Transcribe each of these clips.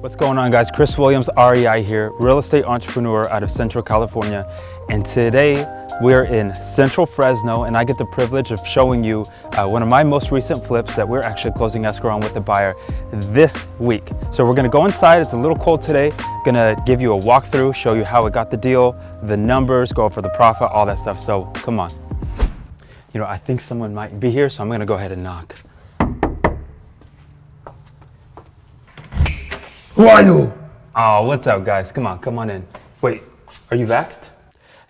What's going on, guys? Chris Williams, REI here, real estate entrepreneur out of Central California. And today we're in Central Fresno, and I get the privilege of showing you one of my most recent flips that we're actually closing escrow on with the buyer this week. So we're gonna go inside. It's a little cold today. Gonna give you a walkthrough, show you how it got the deal, the numbers, go over the profit, all that stuff. So come on. You know, I think someone might be here, so I'm gonna go ahead and knock. Who are you? Oh, what's up, guys? Come on in. Wait, are you vaxxed?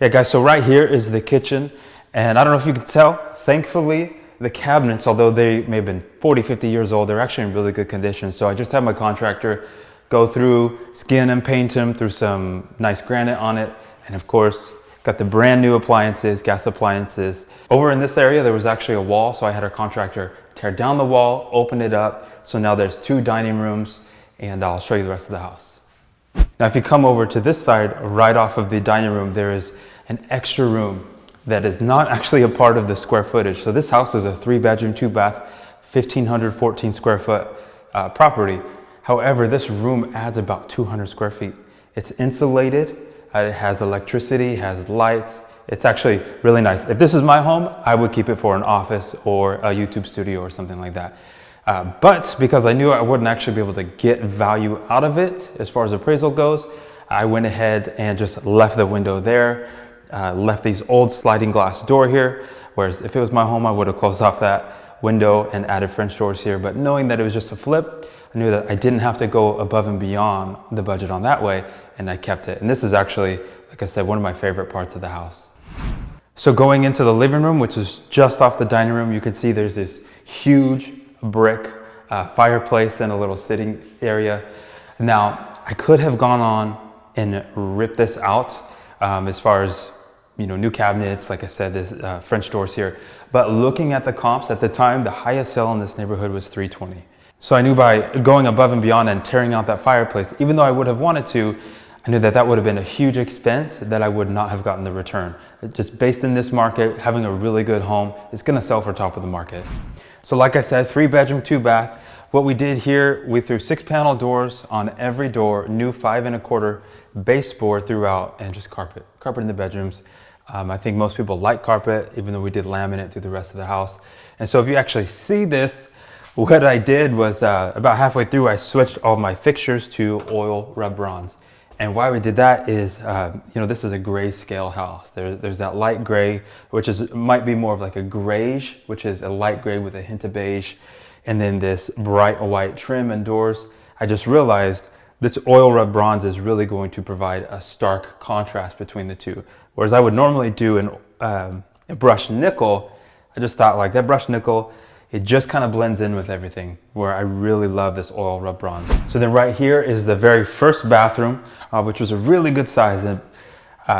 Yeah, guys, so right here is the kitchen. And I don't know if you can tell, thankfully, the cabinets, although they may have been 40, 50 years old, they're actually in really good condition. So I just had my contractor go through, skin and paint them, threw some nice granite on it. And of course, got the brand new appliances, gas appliances. Over in this area, there was actually a wall. So I had our contractor tear down the wall, open it up. So now there's 2 dining rooms, and I'll show you the rest of the house. Now, if you come over to this side, right off of the dining room, there is an extra room that is not actually a part of the square footage. So this house is a 3-bedroom, 2-bath, 1,514 square foot property. However, this room adds about 200 square feet. It's insulated, it has electricity, has lights. It's actually really nice. If this is my home, I would keep it for an office or a YouTube studio or something like that. But because I knew I wouldn't actually be able to get value out of it as far as appraisal goes, I went ahead and just left the window there, left these old sliding glass door here, whereas if it was my home, I would have closed off that window and added French doors here. But knowing that it was just a flip, I knew that I didn't have to go above and beyond the budget on that way, and I kept it. And this is actually, like I said, one of my favorite parts of the house. So going into the living room, which is just off the dining room, you can see there's this huge brick fireplace and a little sitting area. Now, I could have gone on and ripped this out as far as, you know, new cabinets, like I said, there's French doors here. But looking at the comps at the time, the highest sale in this neighborhood was $320. So I knew by going above and beyond and tearing out that fireplace, even though I would have wanted to, I knew that that would have been a huge expense that I would not have gotten the return. Just based in this market, having a really good home, it's gonna sell for top of the market. So like I said, 3-bedroom, 2-bath. What we did here, we threw 6-panel doors on every door, new 5 1/4 baseboard throughout, and just carpet in the bedrooms. I think most people like carpet, even though we did laminate through the rest of the house. And so if you actually see this, what I did was about halfway through, I switched all my fixtures to oil rub bronze. And why we did that is, you know, this is a grayscale house. There's that light gray, which might be more of like a grayish, which is a light gray with a hint of beige. And then this bright white trim and doors. I just realized this oil rub bronze is really going to provide a stark contrast between the two. Whereas I would normally do a brushed nickel, I just thought like that brushed nickel, it just kind of blends in with everything, where I really love this oil rub bronze. So then right here is the very first bathroom, which was a really good size. And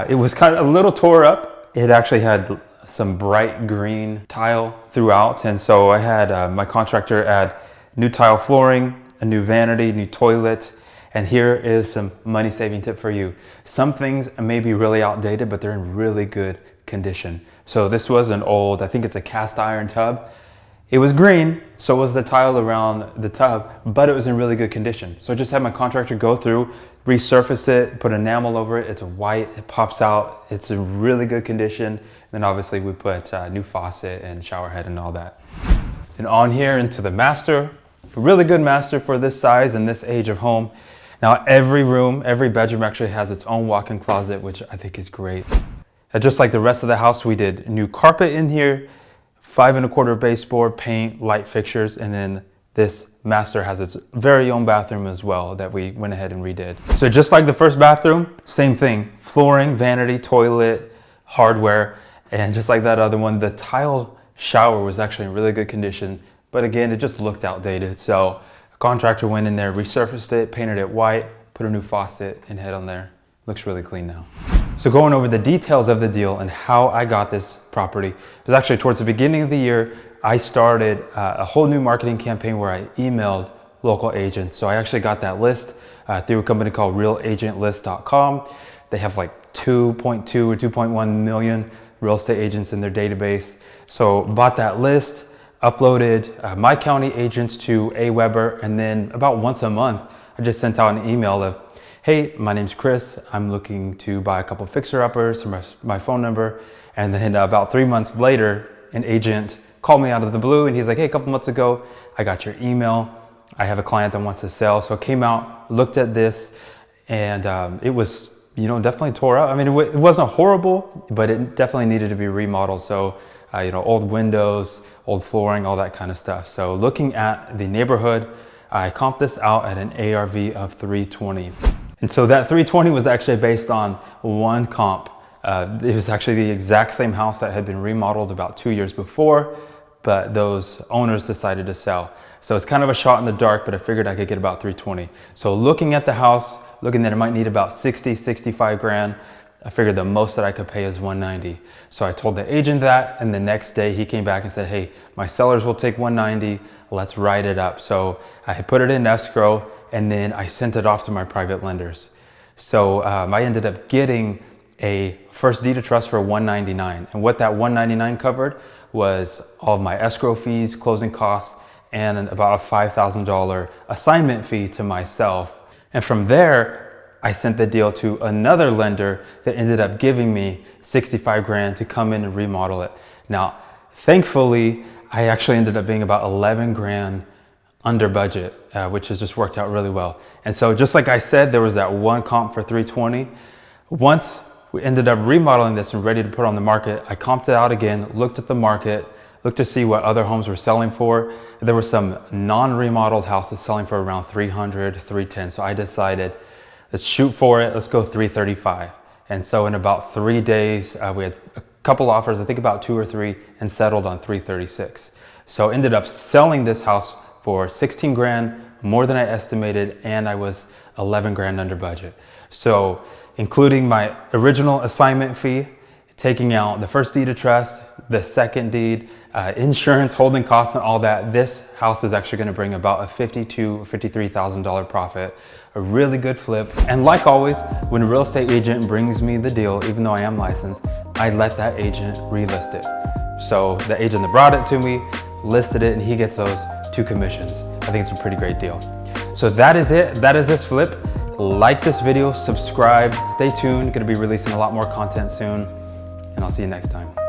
it was kind of a little tore up. It actually had some bright green tile throughout. And so I had my contractor add new tile flooring, a new vanity, new toilet. And here is some money saving tip for you. Some things may be really outdated, but they're in really good condition. So this was an old, I think it's a cast iron tub. It was green, so was the tile around the tub, but it was in really good condition. So I just had my contractor go through, resurface it, put enamel over it. It's white, it pops out. It's in really good condition. Then obviously we put new faucet and shower head and all that. And on here into the master, a really good master for this size and this age of home. Now every room, every bedroom actually has its own walk-in closet, which I think is great. And just like the rest of the house, we did new carpet in here, 5 1/4 baseboard, paint, light fixtures, and then this master has its very own bathroom as well that we went ahead and redid. So just like the first bathroom, same thing, flooring, vanity, toilet, hardware, and just like that other one, the tile shower was actually in really good condition, but again, it just looked outdated. So a contractor went in there, resurfaced it, painted it white, put a new faucet and head on there. Looks really clean now. So going over the details of the deal and how I got this property, it was actually towards the beginning of the year, I started a whole new marketing campaign where I emailed local agents. So I actually got that list through a company called realagentlist.com. They have like 2.2 or 2.1 million real estate agents in their database. So bought that list, uploaded my county agents to Aweber, and then about once a month, I just sent out an email of, hey, my name's Chris. I'm looking to buy a couple fixer-uppers from my phone number. And then about 3 months later, an agent called me out of the blue and he's like, hey, a couple months ago, I got your email. I have a client that wants to sell. So I came out, looked at this, and it was, definitely tore up. I mean, it wasn't horrible, but it definitely needed to be remodeled. So, old windows, old flooring, all that kind of stuff. So looking at the neighborhood, I comped this out at an ARV of 320. And so that 320 was actually based on one comp. It was actually the exact same house that had been remodeled about 2 years before, but those owners decided to sell. So it's kind of a shot in the dark, but I figured I could get about 320. So looking at the house, looking that it might need about 60, 65 grand, I figured the most that I could pay is 190. So I told the agent that, and the next day he came back and said, hey, my sellers will take 190, let's write it up. So I put it in escrow, and then I sent it off to my private lenders. So I ended up getting a first deed of trust for 199. And what that 199 covered was all of my escrow fees, closing costs, and about a $5,000 assignment fee to myself. And from there, I sent the deal to another lender that ended up giving me 65 grand to come in and remodel it. Now, thankfully, I actually ended up being about 11 grand under budget, which has just worked out really well. And so just like I said, there was that one comp for 320. Once we ended up remodeling this and ready to put on the market, I comped it out again, looked at the market, looked to see what other homes were selling for. There were some non-remodeled houses selling for around 300, 310. So I decided, let's shoot for it. Let's go 335. And so in about 3 days, we had a couple offers, I think about 2 or 3, and settled on 336. So ended up selling this house for 16 grand, more than I estimated, and I was 11 grand under budget. So including my original assignment fee, taking out the first deed of trust, the second deed, insurance, holding costs, and all that, this house is actually going to bring about a $52,000, $53,000 profit, a really good flip. And like always, when a real estate agent brings me the deal, even though I am licensed, I let that agent relist it. So the agent that brought it to me listed it, and he gets those 2 commissions. I think it's a pretty great deal. So that is it. That is this flip. Like this video, subscribe, stay tuned. Going to be releasing a lot more content soon, and I'll see you next time.